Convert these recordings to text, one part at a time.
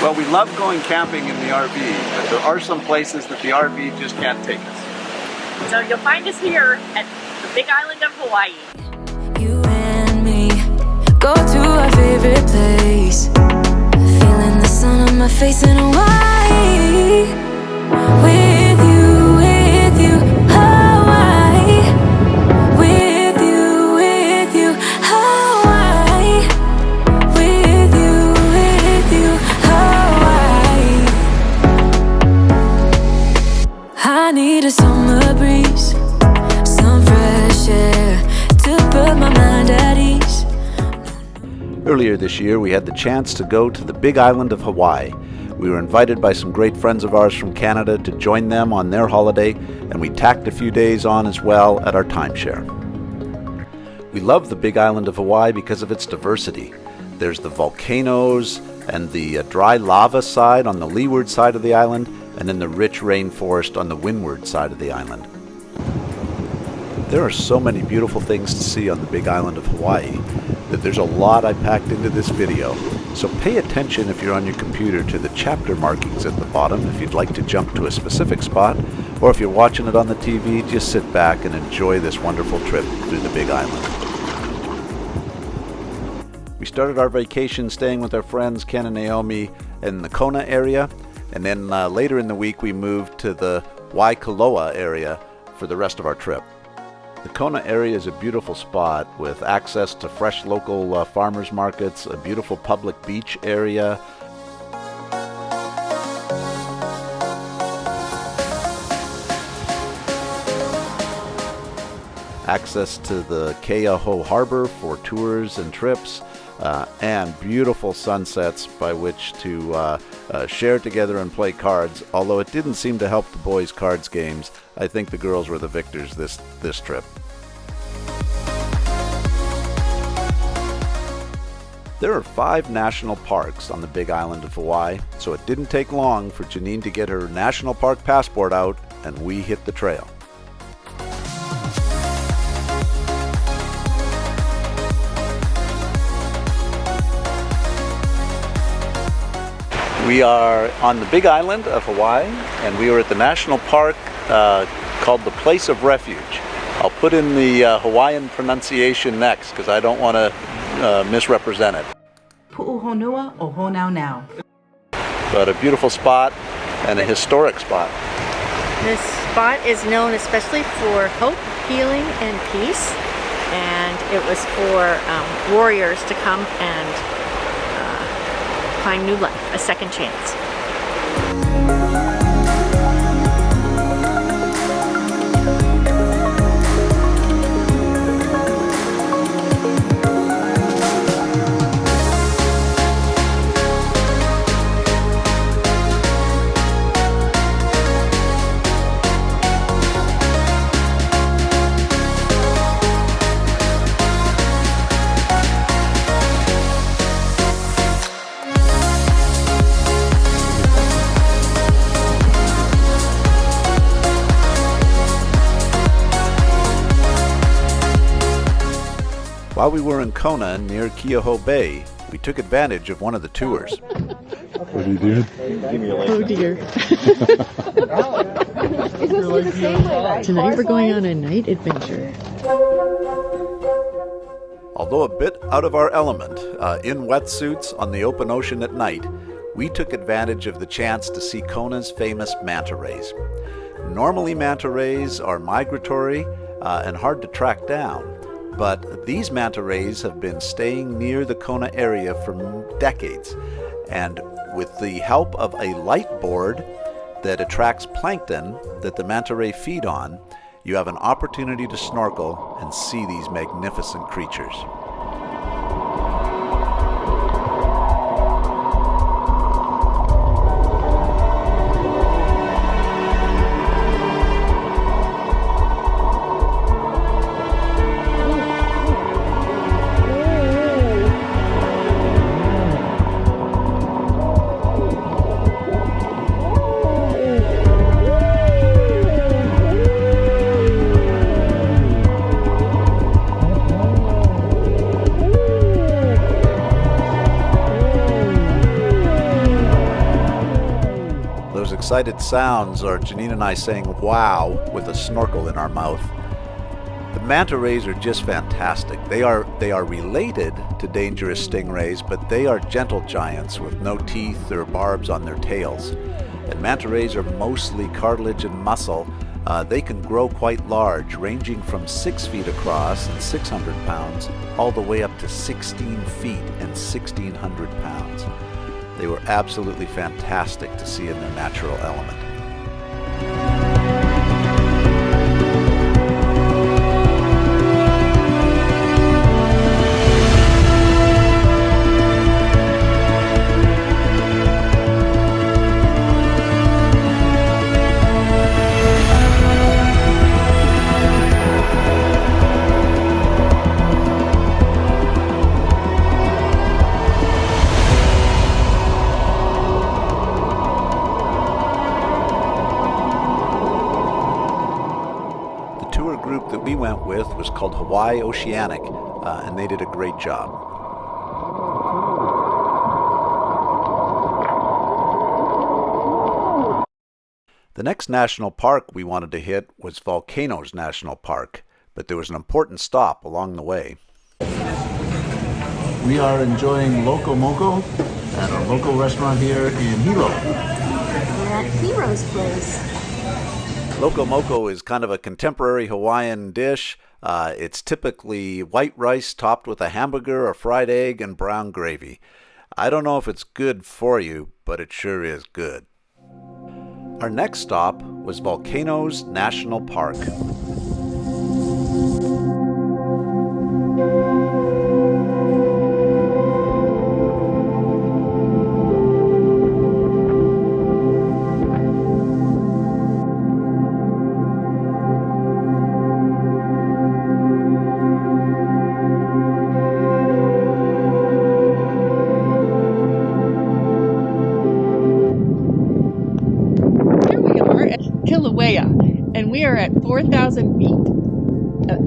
Well, we love going camping in the RV, but there are some places that the RV just can't take us. So you'll find us here at the Big Island of Hawaii. You and me go to our favorite place, feeling the sun on my face in Hawaii. With you, Hawaii. With you, Hawaii. With you, Hawaii. I need a summer breeze, some fresh air to put my mind at ease. Earlier this year, we had the chance to go to the Big Island of Hawaii. We were invited by some great friends of ours from Canada to join them on their holiday, and we tacked a few days on as well at our timeshare. We love the Big Island of Hawaii because of its diversity. There's the volcanoes and the dry lava side on the leeward side of the island, and then the rich rainforest on the windward side of the island. There are so many beautiful things to see on the Big Island of Hawaii that there's a lot I packed into this video. So pay attention if you're on your computer to the chapter markings at the bottom if you'd like to jump to a specific spot, or if you're watching it on the TV, just sit back and enjoy this wonderful trip through the Big Island. We started our vacation staying with our friends Ken and Naomi in the Kona area, and then later in the week we moved to the Waikoloa area for the rest of our trip. The Kona area is a beautiful spot with access to fresh local farmers markets, a beautiful public beach area. Access to the Keauhou Harbor for tours and trips, and beautiful sunsets by which to share together and play cards. Although it didn't seem to help the boys' cards games, I think the girls were the victors this trip. There are 5 national parks on the Big Island of Hawaii, so it didn't take long for Janine to get her national park passport out, and we hit the trail. We are on the Big Island of Hawaii, and we are at the national park called the Place of Refuge. I'll put in the Hawaiian pronunciation next because I don't want to misrepresent it. Pu'uhonua o honau now. But a beautiful spot and a historic spot. This spot is known especially for hope, healing, and peace. And it was for warriors to come and find new life, a second chance. While we were in Kona near Keauhou Bay, we took advantage of one of the tours. What do you do? Oh dear. Tonight we're going on a night adventure. Although a bit out of our element, in wetsuits on the open ocean at night, we took advantage of the chance to see Kona's famous manta rays. Normally manta rays are migratory and hard to track down. But these manta rays have been staying near the Kona area for decades. And with the help of a light board that attracts plankton that the manta ray feed on, you have an opportunity to snorkel and see these magnificent creatures. excited sounds are Janine and I saying wow with a snorkel in our mouth. The manta rays are just fantastic. They are related to dangerous stingrays, but they are gentle giants with no teeth or barbs on their tails. And manta rays are mostly cartilage and muscle. They can grow quite large, ranging from 6 feet across and 600 pounds, all the way up to 16 feet and 1,600 pounds. They were absolutely fantastic to see in their natural element. Group that we went with was called Hawaii Oceanic, and they did a great job. The next national park we wanted to hit was Volcanoes National Park, but there was an important stop along the way. We are enjoying Loco Moco at our local restaurant here in Hilo. We're at Hero's Place. Loco Moco is kind of a contemporary Hawaiian dish. It's typically white rice topped with a hamburger, a fried egg, and brown gravy. I don't know if it's good for you, but it sure is good. Our next stop was Volcanoes National Park. And we are at 4,000 feet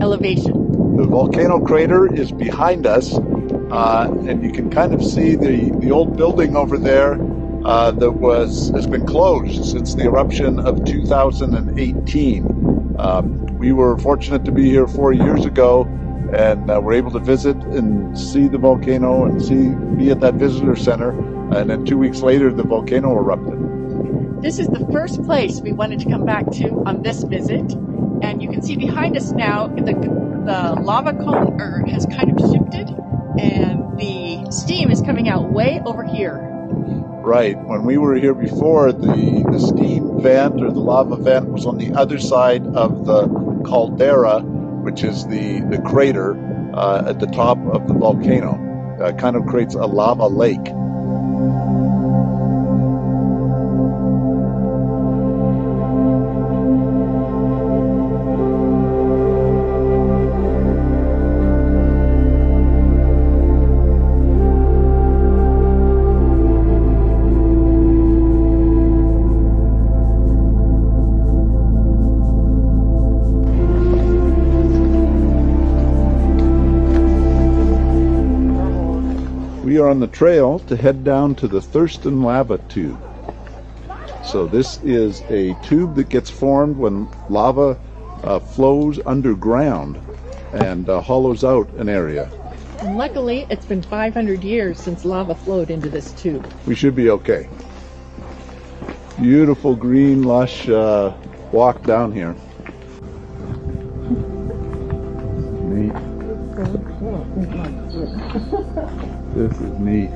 elevation. The volcano crater is behind us, and you can kind of see the old building over there that has been closed since the eruption of 2018. We were fortunate to be here 4 years ago, and were able to visit and see the volcano and be at that visitor center. And then 2 weeks later, the volcano erupted. This is the first place we wanted to come back to on this visit, and you can see behind us now the lava cone has kind of shifted, and the steam is coming out way over here. Right. When we were here before, the steam vent or the lava vent was on the other side of the caldera, which is the crater at the top of the volcano. Kind of creates a lava lake. We are on the trail to head down to the Thurston Lava Tube. So this is a tube that gets formed when lava flows underground and hollows out an area. And luckily, it's been 500 years since lava flowed into this tube. We should be okay. Beautiful green, lush walk down here. Neat. This is neat.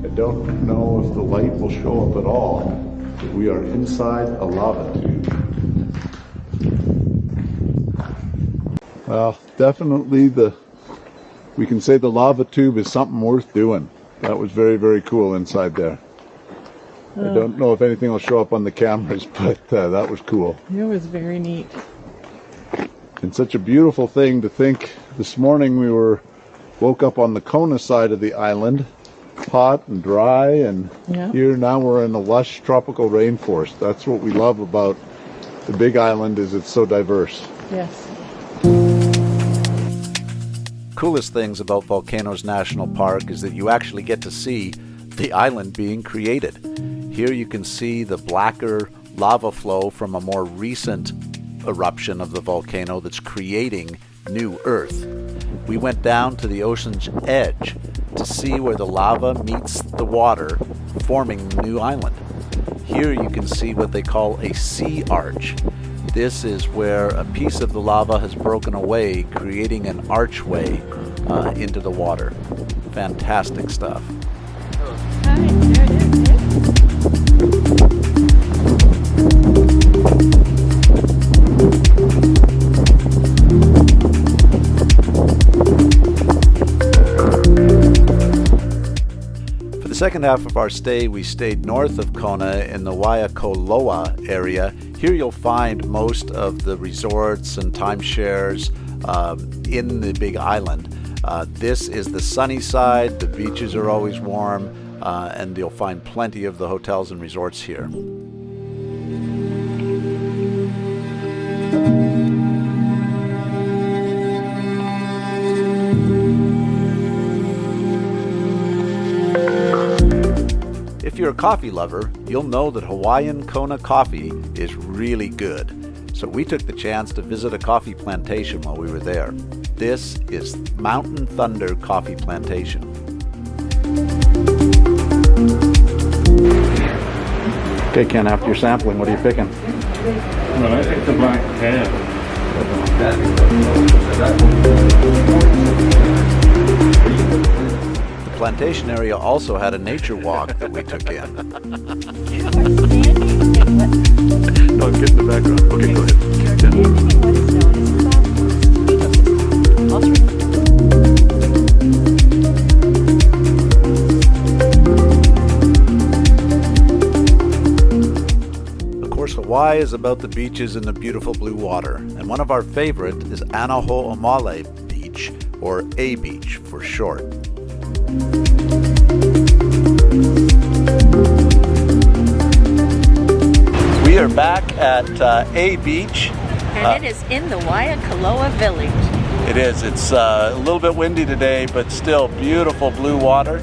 I don't know if the light will show up at all. We are inside a lava tube. Well, definitely we can say the lava tube is something worth doing. That was very, very cool inside there. I don't know if anything will show up on the cameras, but that was cool. It was very neat. And such a beautiful thing to think. This morning we woke up on the Kona side of the island, hot and dry, and here now we're in a lush tropical rainforest. That's what we love about the Big Island, is it's so diverse. Yes. Coolest things about Volcanoes National Park is that you actually get to see the island being created. Here you can see the blacker lava flow from a more recent eruption of the volcano that's creating new Earth. We went down to the ocean's edge to see where the lava meets the water, forming the new island. Here you can see what they call a sea arch. This is where a piece of the lava has broken away, creating an archway into the water. Fantastic stuff. For the second half of our stay, we stayed north of Kona in the Waikoloa area. Here you'll find most of the resorts and timeshares in the Big Island. This is the sunny side. The beaches are always warm, and you'll find plenty of the hotels and resorts here. If you're a coffee lover, you'll know that Hawaiian Kona coffee is really good. So we took the chance to visit a coffee plantation while we were there. This is Mountain Thunder Coffee Plantation. Okay, Ken, after your sampling, what are you picking? Well, I picked the black tab. The plantation area also had a nature walk that we took in. No, I'm getting the background. Okay, go ahead. Of course, Hawaii is about the beaches and the beautiful blue water, and one of our favorite is Anaho'omale Beach, or A Beach for short. We are back at A Beach. And it is in the Waikoloa village. It is. It's a little bit windy today, but still beautiful blue water.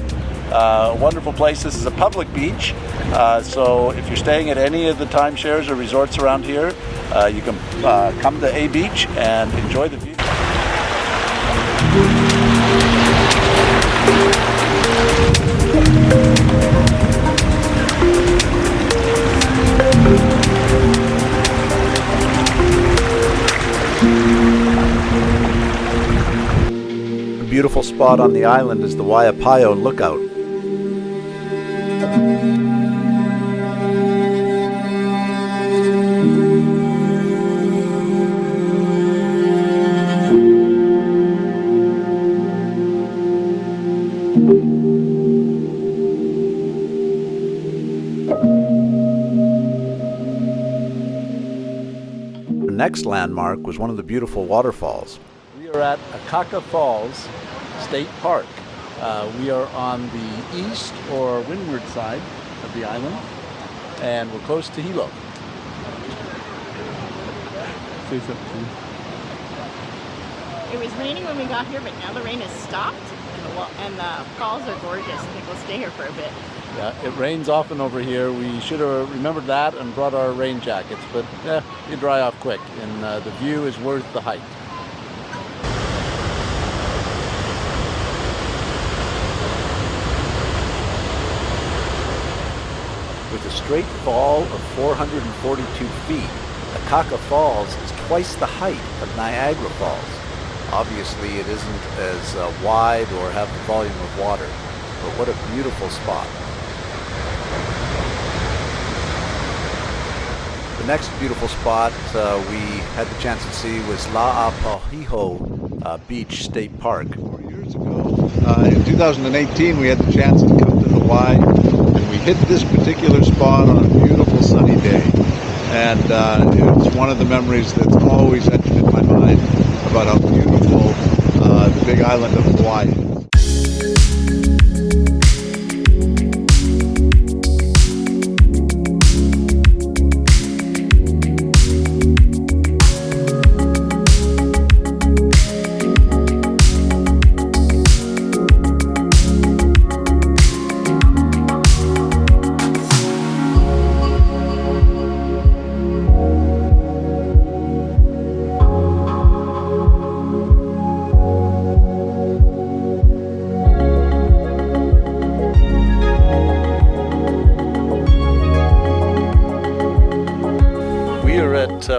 Wonderful place. This is a public beach, so if you're staying at any of the timeshares or resorts around here, you can come to A Beach and enjoy the view. A beautiful spot on the island is the Waipaio Lookout. The next landmark was one of the beautiful waterfalls. We are at Akaka Falls State Park. We are on the east or windward side of the island, and we're close to Hilo. Say something. It was raining when we got here, but now the rain has stopped, and the falls are gorgeous. I think we'll stay here for a bit. Yeah, it rains often over here. We should have remembered that and brought our rain jackets, but you dry off quick, and the view is worth the hike. With a straight fall of 442 feet, Akaka Falls is twice the height of Niagara Falls. Obviously, it isn't as wide or have the volume of water, but what a beautiful spot. The next beautiful spot we had the chance to see was La'apahiho Beach State Park. 4 years ago, in 2018, we had the chance to come to Hawaii, and we hit this particular spot on a beautiful sunny day. And it's one of the memories that's always etched in my mind about how beautiful the big island of Hawaii is.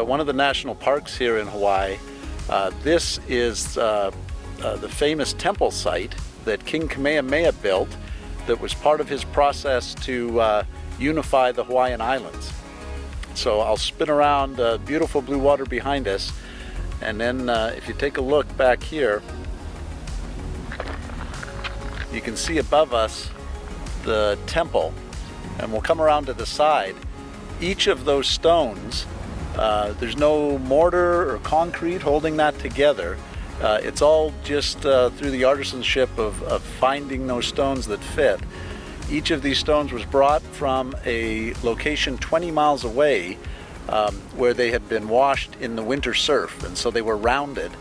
One of the national parks here in Hawaii. This is the famous temple site that King Kamehameha built that was part of his process to unify the Hawaiian Islands. So I'll spin around beautiful blue water behind us, and then if you take a look back here, you can see above us the temple, and we'll come around to the side. Each of those stones, there's no mortar or concrete holding that together. It's all just through the artisanship of finding those stones that fit. Each of these stones was brought from a location 20 miles away where they had been washed in the winter surf, and so they were rounded,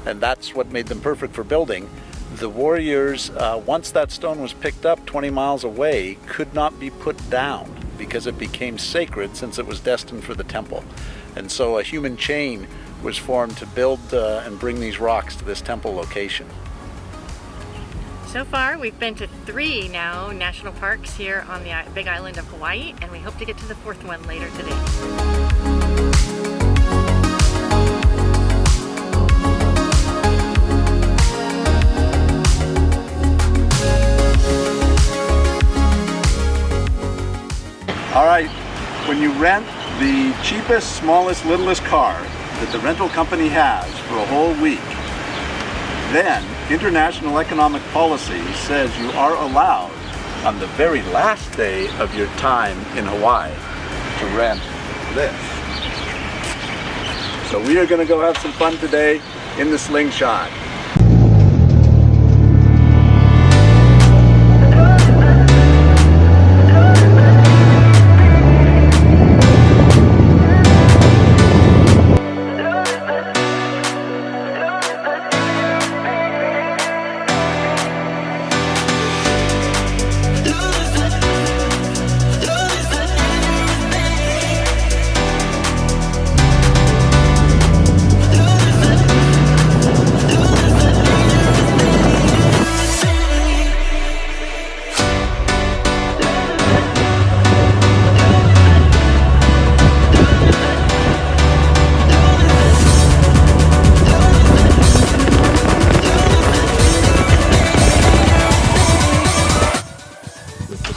and that's what made them perfect for building. The warriors, once that stone was picked up 20 miles away, could not be put down because it became sacred since it was destined for the temple. And so a human chain was formed to build and bring these rocks to this temple location. So far, we've been to 3 now national parks here on the big island of Hawaii, and we hope to get to the 4th one later today. All right, when you rent the cheapest, smallest, littlest car that the rental company has for a whole week, then international economic policy says you are allowed on the very last day of your time in Hawaii to rent this. So we are going to go have some fun today in the Slingshot.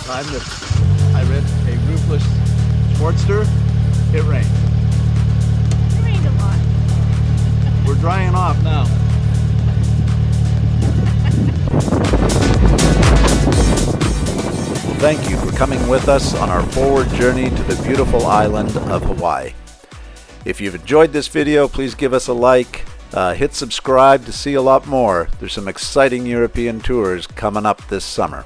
Time that I rent a roofless Sportster, it rained. It rained a lot. We're drying off now. Well, thank you for coming with us on our forward journey to the beautiful island of Hawaii. If you've enjoyed this video, please give us a like, hit subscribe to see a lot more. There's some exciting European tours coming up this summer.